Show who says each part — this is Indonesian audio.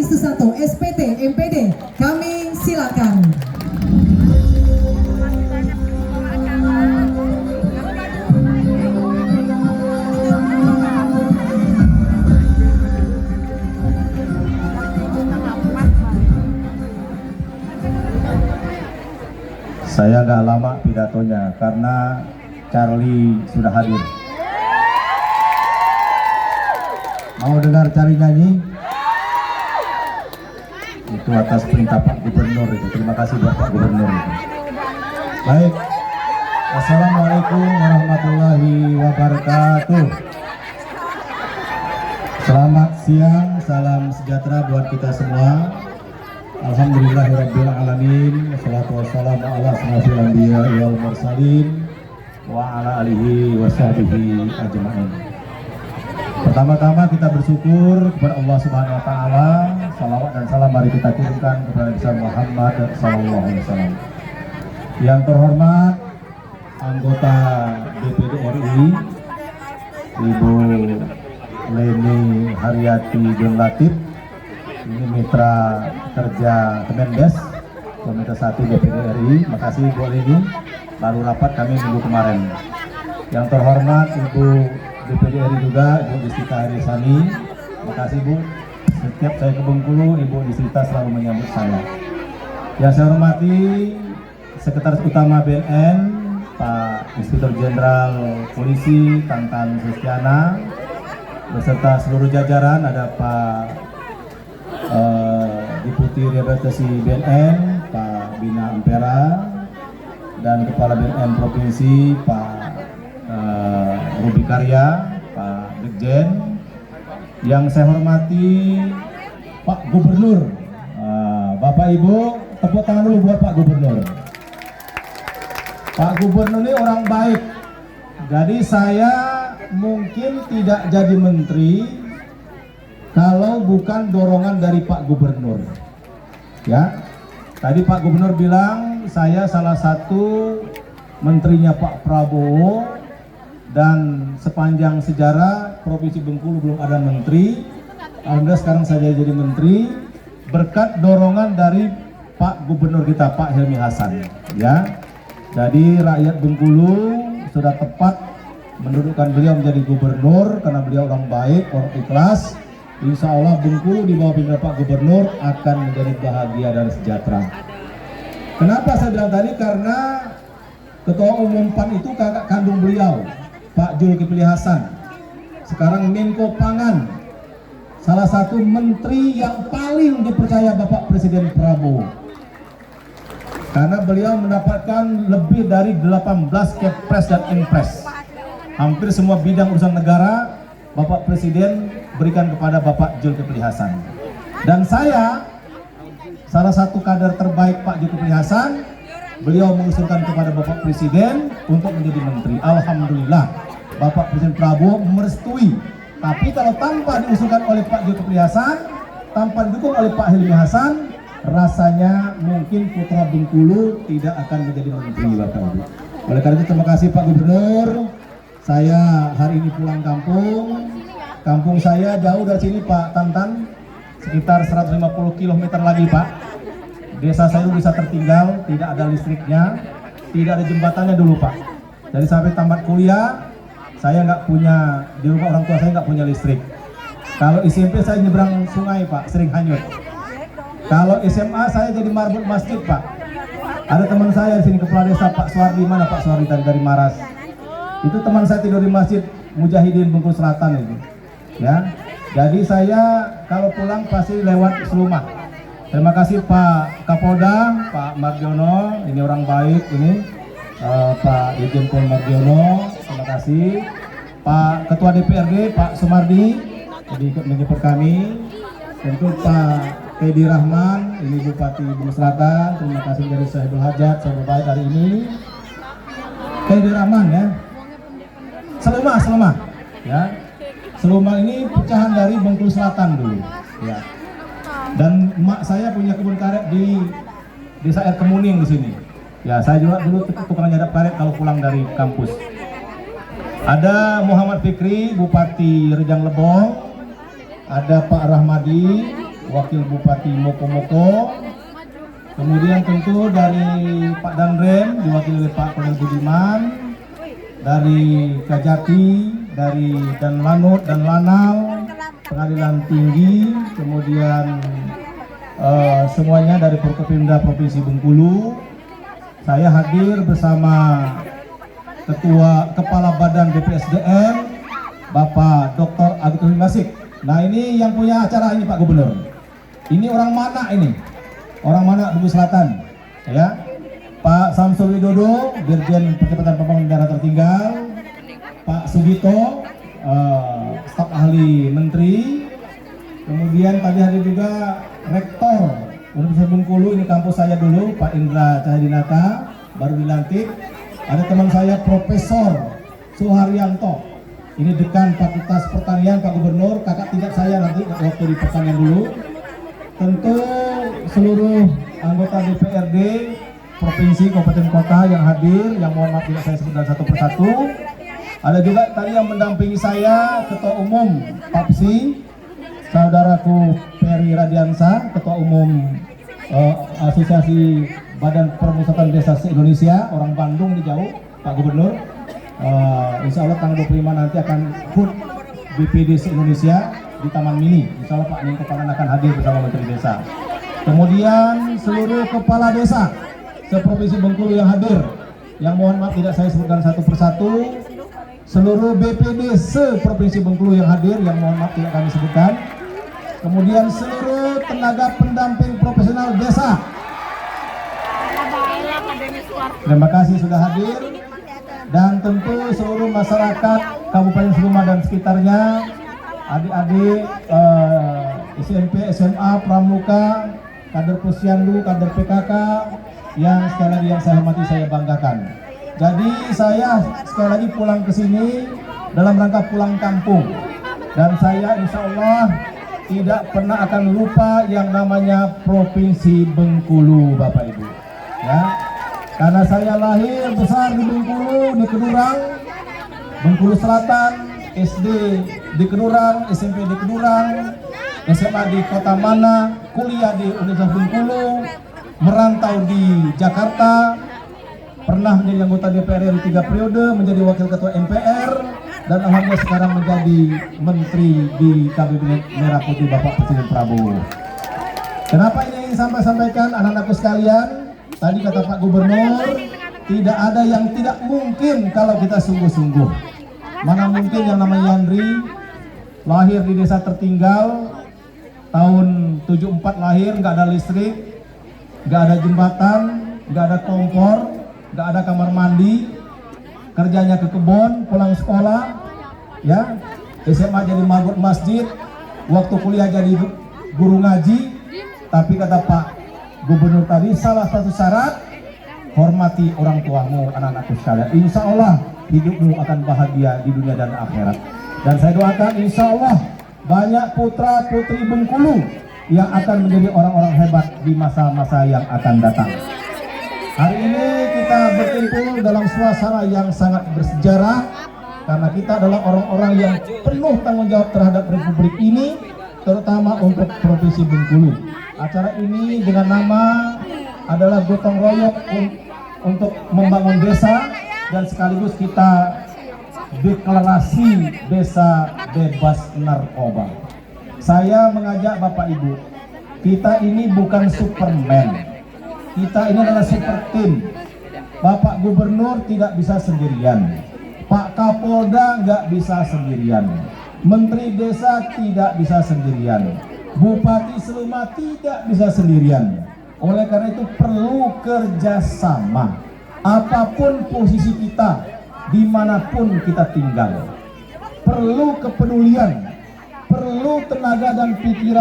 Speaker 1: Susanto, SPT, MPD, kami silakan.
Speaker 2: Saya nggak lama pidatonya karena Charlie sudah hadir. Mau dengar Charlie nyanyi? Itu atas perintah Pak Gubernur itu. Terima kasih buat Pak Gubernur itu. Baik. Assalamualaikum warahmatullahi wabarakatuh. Selamat siang, salam sejahtera buat kita semua. Alhamdulillahirabbil alamin, wassalatu wassalamu ala asyrofil anbiya wal mursalin wa ala alihi washabihi ajmain. Pertama-tama kita bersyukur kepada Allah Subhanahu wa taala. Salawat dan salam mari kita kirimkan kepada Nabi Muhammad sallallahu alaihi wasallam. Yang terhormat anggota DPD RI Ibu Leni Haryati bin Latif, ini mitra kerja Kemendes, Komite 1 DPD RI. Makasih Bu Leni, baru rapat kami minggu kemarin. Yang terhormat Ibu DPD RI juga, Ibu Desita Harisani. Makasih Bu, setiap saya ke Bengkulu, Ibu Desita selalu menyambut saya. Yang saya hormati Sekretaris Utama BNN, Pak Inspektur Jenderal Polisi Tantan Sustiana, beserta seluruh jajaran, ada Pak Deputi Rehabilitasi BNN, Pak Bina Ampera, dan Kepala BNN Provinsi, Pak Ruby Karya, Pak Dirjen. Yang saya hormati Pak Gubernur, Bapak Ibu, tepuk tangan dulu buat Pak Gubernur. Pak Gubernur ini orang baik, jadi saya mungkin tidak jadi menteri kalau bukan dorongan dari Pak Gubernur. Ya, tadi Pak Gubernur bilang saya salah satu menterinya Pak Prabowo, dan sepanjang sejarah Provinsi Bengkulu belum ada menteri. Alhamdulillah sekarang saya jadi menteri berkat dorongan dari Pak Gubernur kita, Pak Helmi Hasan. Ya, jadi rakyat Bengkulu sudah tepat mendudukkan beliau menjadi gubernur karena beliau orang baik, orang ikhlas. Insya Allah Bengkulu di bawah pimpinan Pak Gubernur akan menjadi bahagia dan sejahtera. Kenapa saya bilang tadi? Karena Ketua Umum PAN itu kakak kandung beliau, Pak Zulkifli Hasan. Sekarang Menko Pangan, salah satu menteri yang paling dipercaya Bapak Presiden Prabowo. Karena beliau mendapatkan lebih dari 18 Kepres dan Inpres. Hampir semua bidang urusan negara Bapak Presiden berikan kepada Bapak Zulkifli Hasan. Dan saya salah satu kader terbaik Pak Zulkifli Hasan, beliau mengusulkan kepada Bapak Presiden untuk menjadi menteri. Alhamdulillah Bapak Presiden Prabowo merestui. Tapi kalau tanpa diusulkan oleh Pak Zulkifli Hasan, tanpa didukung oleh Pak Helmi Hasan, rasanya mungkin putra Bengkulu tidak akan menjadi menteri, Bapak Ibu. Oleh karena itu terima kasih Pak Gubernur. Saya hari ini pulang kampung. Kampung saya jauh dari sini Pak Tantan, sekitar 150 km lagi Pak. Desa saya bisa tertinggal, tidak ada listriknya, tidak ada jembatannya dulu Pak. Jadi sampai tamat kuliah, saya nggak punya, di rumah orang tua saya nggak punya listrik. Kalau SMP saya nyebrang sungai Pak, sering hanyut. Kalau SMA saya jadi marbot masjid Pak. Ada teman saya di sini kepala desa Pak Suwardi, mana Pak Suwardi tadi dari Maras. Itu teman saya tidur di masjid Mujahidin Bengkulu Selatan itu. Ya, jadi saya kalau pulang pasti lewat Selumah. Terima kasih Pak Kapolda, Pak Mardiono, ini orang baik ini. Pak Irjen Pol Mardiono, terima kasih. Pak Ketua DPRD Pak Sumardi, jadi ikut menjemput kami. Tentu Pak Teddy Rahman, ini Bupati Bengkulu Selatan, terima kasih dari Sahibul Hajat, sahabat baik hari ini. Teddy Rahman ya. Selumah, ya. Selumah ini pecahan dari Bengkulu Selatan dulu, ya. Dan emak saya punya kebun karet di Desa Air Kemuning di sini. Ya, saya juga dulu tukang nyadap karet kalau pulang dari kampus. Ada Muhammad Fikri, Bupati Rejang Lebong. Ada Pak Rahmadi, Wakil Bupati Moko-Moko, kemudian tentu dari Pak Danrem diwakili oleh Pak Kolonel Budiman, dari Kajati, dari dan Lanut dan Lanal, Pengadilan Tinggi, kemudian semuanya dari Forkopimda Provinsi Bengkulu. Saya hadir bersama Kepala Badan BPSDM, Bapak Dr. Agus Masik. Nah, ini yang punya acara ini Pak Gubernur. Ini orang mana ini? Orang mana Bugis Selatan? Ya, Pak Samsul Widodo, Dirjen Percepatan Pembangunan Daerah Tertinggal, Pak Sugito, staf ahli menteri, kemudian tadi hadir juga Rektor Universitas Bengkulu, ini kampus saya dulu, Pak Indra Cahyadinata, baru dilantik. Ada teman saya Profesor Suharyanto, ini Dekan Fakultas Pertanian Pak Gubernur, kakak tingkat saya nanti waktu di pertanian dulu. Tentu seluruh anggota DPRD Provinsi, Kabupaten, Kota yang hadir, yang mohon maaf tidak saya sebutkan satu persatu. Ada juga tadi yang mendampingi saya, Ketua Umum PAPSI, Saudaraku Peri Radiansa, Ketua Umum Asosiasi Badan Permusatan Desa se-Indonesia, orang Bandung di jauh, Pak Gubernur. Insya Allah tanggal 25 nanti akan HUT BPD se-Indonesia di Taman Mini. Insya Allah Pak Menko Parekraf akan hadir bersama Menteri Desa. Kemudian seluruh kepala desa se-Provinsi Bengkulu yang hadir, yang mohon maaf tidak saya sebutkan satu persatu. Seluruh BPD se-Provinsi Bengkulu yang hadir, yang mohon maaf tidak kami sebutkan. Kemudian seluruh tenaga pendamping profesional desa, terima kasih sudah hadir. Dan tentu seluruh masyarakat Kabupaten Sumba dan sekitarnya, adik-adik SMP, SMA, Pramuka, kader Posyandu, kader PKK, yang sekali lagi yang saya hormati, saya banggakan. Jadi saya sekali lagi pulang ke sini dalam rangka pulang kampung, dan saya insya Allah tidak pernah akan lupa yang namanya Provinsi Bengkulu, Bapak Ibu. Ya, karena saya lahir besar di Bengkulu, di Kedurang, Bengkulu Selatan, SD di Kedurang, SMP di Kedurang, SMA di Kota Mana, kuliah di Universitas Bengkulu, merantau di Jakarta, pernah menjadi anggota DPR RI 3 periode, menjadi wakil ketua MPR, dan alhamdulillah sekarang menjadi menteri di Kabinet Merah Putih Bapak Presiden Prabowo. Kenapa ini ingin sampaikan anak-anakku sekalian? Tadi kata Pak Gubernur, tidak ada yang tidak mungkin kalau kita sungguh-sungguh. Mana mungkin yang namanya Yandri lahir di desa tertinggal, tahun 74 lahir, nggak ada listrik, nggak ada jembatan, nggak ada kompor, nggak ada kamar mandi, kerjanya ke kebun, pulang sekolah, ya, SMA jadi mabuk masjid, waktu kuliah jadi guru ngaji. Tapi kata Pak Gubernur tadi, salah satu syarat, hormati orang tuamu, anak-anakku sekalian. Insya Allah hidupmu akan bahagia di dunia dan akhirat. Dan saya doakan insya Allah banyak putra putri Bengkulu yang akan menjadi orang-orang hebat di masa-masa yang akan datang. Hari ini kita berkumpul dalam suasana yang sangat bersejarah, karena kita adalah orang-orang yang penuh tanggung jawab terhadap Republik ini, terutama untuk Provinsi Bengkulu. Acara ini dengan nama adalah gotong royong untuk membangun desa, dan sekaligus kita deklarasi desa bebas narkoba. Saya mengajak Bapak Ibu, kita ini bukan Superman, kita ini adalah super tim. Bapak Gubernur tidak bisa sendirian, Pak Kapolda nggak bisa sendirian, Menteri Desa tidak bisa sendirian, Bupati Seluma tidak bisa sendirian. Oleh karena itu perlu kerjasama. Apapun posisi kita, dimanapun kita tinggal, perlu kepedulian, perlu tenaga dan pikiran